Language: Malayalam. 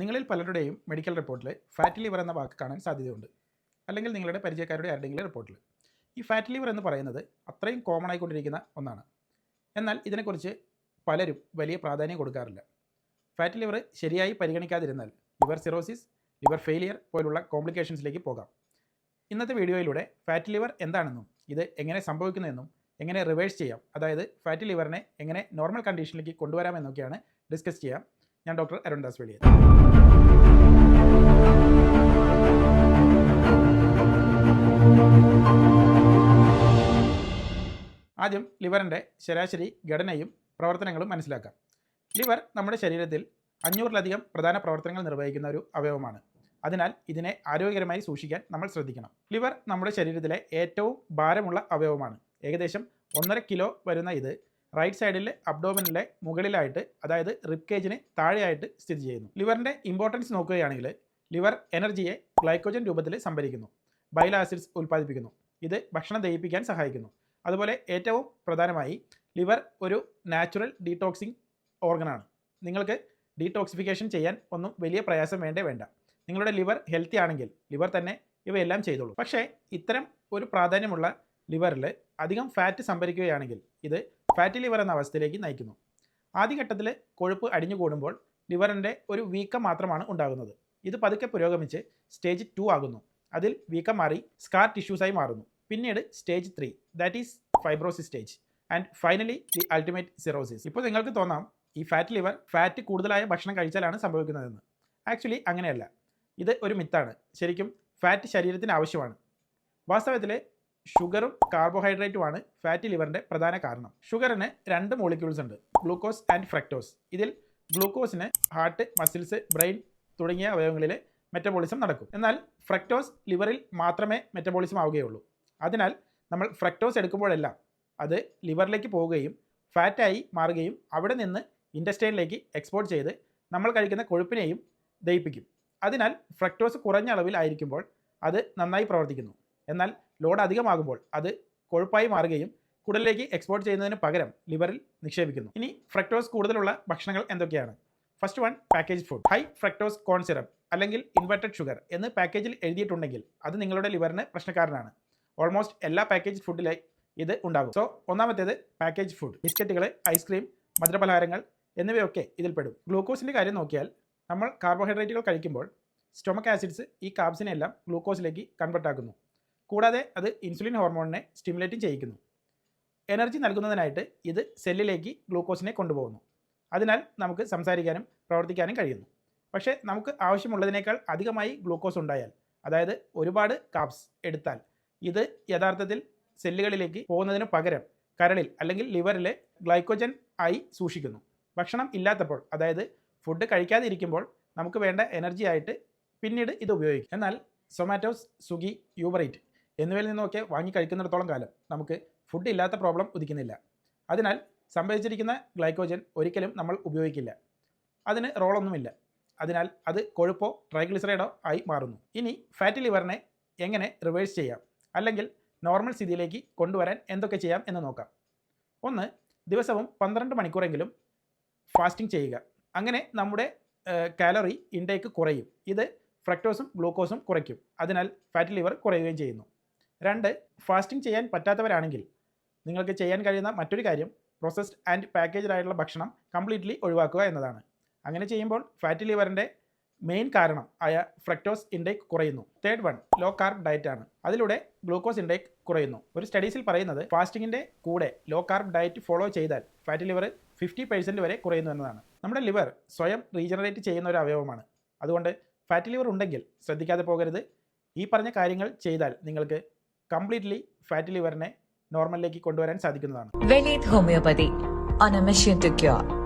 നിങ്ങളിൽ പലരുടെയും മെഡിക്കൽ റിപ്പോർട്ടിൽ ഫാറ്റി ലിവർ എന്ന വാക്ക് കാണാൻ സാധ്യതയുണ്ട്. അല്ലെങ്കിൽ നിങ്ങളുടെ പരിചയക്കാരുടെ ആരുടെയെങ്കിലും റിപ്പോർട്ടിൽ. ഈ ഫാറ്റി ലിവർ എന്ന് പറയുന്നത് അത്രയും കോമൺ ആയിക്കൊണ്ടിരിക്കുന്ന ഒന്നാണ്. എന്നാൽ ഇതിനെക്കുറിച്ച് പലരും വലിയ പ്രാധാന്യം കൊടുക്കാറില്ല. ഫാറ്റി ലിവർ ശരിയായി പരിഗണിക്കാതിരുന്നാൽ ലിവർ സിറോസിസ്, ലിവർ ഫെയിലിയർ പോലുള്ള കോംപ്ലിക്കേഷൻസിലേക്ക് പോകാം. ഇന്നത്തെ വീഡിയോയിലൂടെ ഫാറ്റി ലിവർ എന്താണെന്നും ഇത് എങ്ങനെ സംഭവിക്കുന്നതെന്നും എങ്ങനെ റിവേഴ്സ് ചെയ്യാം, അതായത് ഫാറ്റി ലിവറിനെ എങ്ങനെ നോർമൽ കണ്ടീഷനിലേക്ക് കൊണ്ടുവരാമെന്നൊക്കെയാണ് ഡിസ്കസ് ചെയ്യാം. ഞാൻ ഡോക്ടർ അരുൺദാസ് വെളിയർ. ആദ്യം ലിവറിൻ്റെ ശരാശരി ഘടനയും പ്രവർത്തനങ്ങളും മനസ്സിലാക്കാം. ലിവർ നമ്മുടെ ശരീരത്തിൽ 500-ലധികം പ്രധാന പ്രവർത്തനങ്ങൾ നിർവഹിക്കുന്ന ഒരു അവയവമാണ്. അതിനാൽ ഇതിനെ ആരോഗ്യകരമായി സൂക്ഷിക്കാൻ നമ്മൾ ശ്രദ്ധിക്കണം. ലിവർ നമ്മുടെ ശരീരത്തിലെ ഏറ്റവും ഭാരമുള്ള അവയവമാണ്. ഏകദേശം 1.5 കിലോ വരുന്ന ഇത് റൈറ്റ് സൈഡിൽ അബ്ഡോമിനിലെ മുകളിലായിട്ട്, അതായത് റിബ് കേജിന് താഴെയായിട്ട് സ്ഥിതി ചെയ്യുന്നു. ലിവറിൻ്റെ ഇമ്പോർട്ടൻസ് നോക്കുകയാണെങ്കിൽ ലിവർ എനർജിയെ ഗ്ലൈക്കോജൻ രൂപത്തിൽ സംഭരിക്കുന്നു, ബൈൽ ആസിഡ്സ് ഉൽപ്പാദിപ്പിക്കുന്നു. ഇത് ഭക്ഷണം ദഹിപ്പിക്കാൻ സഹായിക്കുന്നു. അതുപോലെ ഏറ്റവും പ്രധാനമായി ലിവർ ഒരു നാച്ചുറൽ ഡീടോക്സിങ് ഓർഗനാണ്. നിങ്ങൾക്ക് ഡീടോക്സിഫിക്കേഷൻ ചെയ്യാൻ ഒന്നും വലിയ പ്രയാസം വേണ്ട. നിങ്ങളുടെ ലിവർ ഹെൽത്തി ആണെങ്കിൽ ലിവർ തന്നെ ഇവയെല്ലാം ചെയ്തോളൂ. പക്ഷേ ഇത്തരം ഒരു പ്രാധാന്യമുള്ള ലിവറിൽ അധികം ഫാറ്റ് സംഭരിക്കുകയാണെങ്കിൽ ഇത് ഫാറ്റി ലിവർ എന്ന അവസ്ഥയിലേക്ക് നയിക്കുന്നു. ആദ്യഘട്ടത്തിൽ കൊഴുപ്പ് അടിഞ്ഞുകൂടുമ്പോൾ ലിവറിൻ്റെ ഒരു വീക്കം മാത്രമാണ് ഉണ്ടാകുന്നത്. ഇത് പതുക്കെ പുരോഗമിച്ച് സ്റ്റേജ് 2 ആകുന്നു. അതിൽ വീക്കം മാറി സ്കാർ ടിഷ്യൂസായി മാറുന്നു. പിന്നീട് stage 3, that is fibrosis stage, and finally the ultimate cirrhosis. ഇപ്പോൾ നിങ്ങൾക്ക് തോന്നാം ഈ ഫാറ്റ് ലിവർ ഫാറ്റ് കൂടുതലായ ഭക്ഷണം കഴിച്ചാലാണ് സംഭവിക്കുന്നതെന്ന്. ആക്ച്വലി അങ്ങനെയല്ല. ഇത് ഒരു മിത്താണ്. ശരിക്കും ഫാറ്റ് ശരീരത്തിന് ആവശ്യമാണ്. വാസ്തവത്തിൽ ഷുഗറും കാർബോഹൈഡ്രേറ്റുമാണ് ഫാറ്റി ലിവറിൻ്റെ പ്രധാന കാരണം. ഷുഗറിന് 2 മോളിക്യൂൾസ് ഉണ്ട്, ഗ്ലൂക്കോസ് ആൻഡ് ഫ്രക്ടോസ്. ഇതിൽ ഗ്ലൂക്കോസിന് ഹാർട്ട്, മസിൽസ്, ബ്രെയിൻ തുടങ്ങിയ അവയവങ്ങളിൽ മെറ്റബോളിസം നടക്കും. എന്നാൽ ഫ്രക്ടോസ് ലിവറിൽ മാത്രമേ മെറ്റബോളിസം ആവുകയുള്ളൂ. അതിനാൽ നമ്മൾ ഫ്രക്ടോസ് എടുക്കുമ്പോഴെല്ലാം അത് ലിവറിലേക്ക് പോവുകയും ഫാറ്റായി മാറുകയും അവിടെ നിന്ന് ഇൻറ്റസ്റ്റൈനിലേക്ക് എക്സ്പോർട്ട് ചെയ്ത് നമ്മൾ കഴിക്കുന്ന കൊഴുപ്പിനെയും ദഹിപ്പിക്കും. അതിനാൽ ഫ്രക്ടോസ് കുറഞ്ഞ അളവിലായിരിക്കുമ്പോൾ അത് നന്നായി പ്രവർത്തിക്കുന്നു. എന്നാൽ ലോഡ് അധികമാകുമ്പോൾ അത് കൊഴുപ്പായി മാറുകയും കുടലിലേക്ക് എക്സ്പോർട്ട് ചെയ്യുന്നതിന് പകരം ലിവറിൽ നിക്ഷേപിക്കുന്നു. ഇനി ഫ്രക്ടോസ് കൂടുതലുള്ള ഭക്ഷണങ്ങൾ എന്തൊക്കെയാണ്? First one, package food. High fructose കോൺ സിറപ്പ് അല്ലെങ്കിൽ ഇൻവെർട്ടഡ് ഷുഗർ എന്ന് പാക്കേജിൽ എഴുതിയിട്ടുണ്ടെങ്കിൽ അത് നിങ്ങളുടെ ലിവറിന് പ്രശ്നക്കാരനാണ്. ഓൾമോസ്റ്റ് എല്ലാ പാക്കേജ് ഫുഡിലെ ഇത് ഉണ്ടാകും. സോ ഒന്നാമത്തേത് പാക്കേജ് ഫുഡ്. ബിസ്ക്കറ്റുകൾ, ഐസ്ക്രീം, മധുരപലഹാരങ്ങൾ എന്നിവയൊക്കെ ഇതിൽപ്പെടും. ഗ്ലൂക്കോസിൻ്റെ കാര്യം നോക്കിയാൽ നമ്മൾ കാർബോഹൈഡ്രേറ്റുകൾ കഴിക്കുമ്പോൾ സ്റ്റൊമക് ആസിഡ്സ് ഈ കാർബ്സിനെ എല്ലാം ഗ്ലൂക്കോസിലേക്ക് കൺവെർട്ട് ആക്കുന്നു. കൂടാതെ അത് ഇൻസുലിൻ ഹോർമോണിനെ സ്റ്റിമുലേറ്റും ചെയ്യിക്കുന്നു. എനർജി നൽകുന്നതിനായിട്ട് ഇത് സെല്ലിലേക്ക് ഗ്ലൂക്കോസിനെ കൊണ്ടുപോകുന്നു. അതിനാൽ നമുക്ക് സംസാരിക്കാനും പ്രവർത്തിക്കാനും കഴിയുന്നു. പക്ഷേ നമുക്ക് ആവശ്യമുള്ളതിനേക്കാൾ അധികമായി ഗ്ലൂക്കോസ് ഉണ്ടായാൽ, അതായത് ഒരുപാട് കാർബ്സ് എടുത്താൽ, ഇത് യഥാർത്ഥത്തിൽ സെല്ലുകളിലേക്ക് പോകുന്നതിന് പകരം കരളിൽ അല്ലെങ്കിൽ ലിവറിൽ ഗ്ലൈക്കോജൻ ആയി സൂക്ഷിക്കുന്നു. ഭക്ഷണം ഇല്ലാത്തപ്പോൾ, അതായത് ഫുഡ് കഴിക്കാതെ ഇരിക്കുമ്പോൾ നമുക്ക് വേണ്ട എനർജി ആയിട്ട് പിന്നീട് ഇത് ഉപയോഗിക്കും. എന്നാൽ സൊമാറ്റോസ്, സ്വിഗ്ഗി, യൂബർ ഈറ്റ് എന്നിവയിൽ നിന്നൊക്കെ വാങ്ങി കഴിക്കുന്നിടത്തോളം കാലം നമുക്ക് ഫുഡ് ഇല്ലാത്ത പ്രോബ്ലം ഉദിക്കുന്നില്ല. അതിനാൽ സംഭരിച്ചിരിക്കുന്ന ഗ്ലൈക്കോജൻ ഒരിക്കലും നമ്മൾ ഉപയോഗിക്കില്ല. അതിന് റോളൊന്നുമില്ല. അതിനാൽ അത് കൊഴുപ്പോ ട്രൈഗ്ലിസറൈഡോ ആയി മാറുന്നു. ഇനി ഫാറ്റി ലിവറിനെ എങ്ങനെ റിവേഴ്സ് ചെയ്യാം, അല്ലെങ്കിൽ നോർമൽ സ്ഥിതിയിലേക്ക് കൊണ്ടുവരാൻ എന്തൊക്കെ ചെയ്യാം എന്ന് നോക്കാം. ഒന്ന്, ദിവസവും 12 മണിക്കൂറെങ്കിലും ഫാസ്റ്റിംഗ് ചെയ്യുക. അങ്ങനെ നമ്മുടെ കാലറി ഇൻടേക്ക് കുറയും. ഇത് ഫ്രക്ടോസും ഗ്ലൂക്കോസും കുറയ്ക്കും. അതിനാൽ ഫാറ്റി ലിവർ കുറയുകയും ചെയ്യുന്നു. 2, ഫാസ്റ്റിംഗ് ചെയ്യാൻ പറ്റാത്തവരാണെങ്കിൽ നിങ്ങൾക്ക് ചെയ്യാൻ കഴിയുന്ന മറ്റൊരു കാര്യം പ്രോസസ്ഡ് ആൻഡ് പാക്കേജ്ഡ് ആയിട്ടുള്ള ഭക്ഷണം കംപ്ലീറ്റ്ലി ഒഴിവാക്കുക എന്നതാണ്. അങ്ങനെ ചെയ്യുമ്പോൾ ഫാറ്റി ലിവറിൻ്റെ മെയിൻ കാരണം ആയ ഫ്രക്ടോസ് ഇൻടേക്ക് കുറയുന്നു. 3rd one, law carb diet ആണ്. അതിലൂടെ ഗ്ലൂക്കോസ് ഇൻടേക്ക് കുറയുന്നു. ഒരു സ്റ്റഡീസിൽ പറയുന്നത് ഫാസ്റ്റിങ്ങിൻ്റെ കൂടെ ലോ കാർബ് ഡയറ്റ് ഫോളോ ചെയ്താൽ ഫാറ്റി ലിവർ 50% വരെ കുറയുന്നു എന്നതാണ്. നമ്മുടെ ലിവർ സ്വയം റീജനറേറ്റ് ചെയ്യുന്ന ഒരു അവയവമാണ്. അതുകൊണ്ട് ഫാറ്റി ലിവർ ഉണ്ടെങ്കിൽ ശ്രദ്ധിക്കാതെ പോകരുത്. ഈ പറഞ്ഞ കാര്യങ്ങൾ ചെയ്താൽ നിങ്ങൾക്ക് കംപ്ലീറ്റ്ലി ഫാറ്റി ലിവറിനെ നോർമലിലേക്ക് കൊണ്ടുവരാൻ സാധിക്കുന്നതാണ്. വെലീത് homeopathy, on a mission to cure.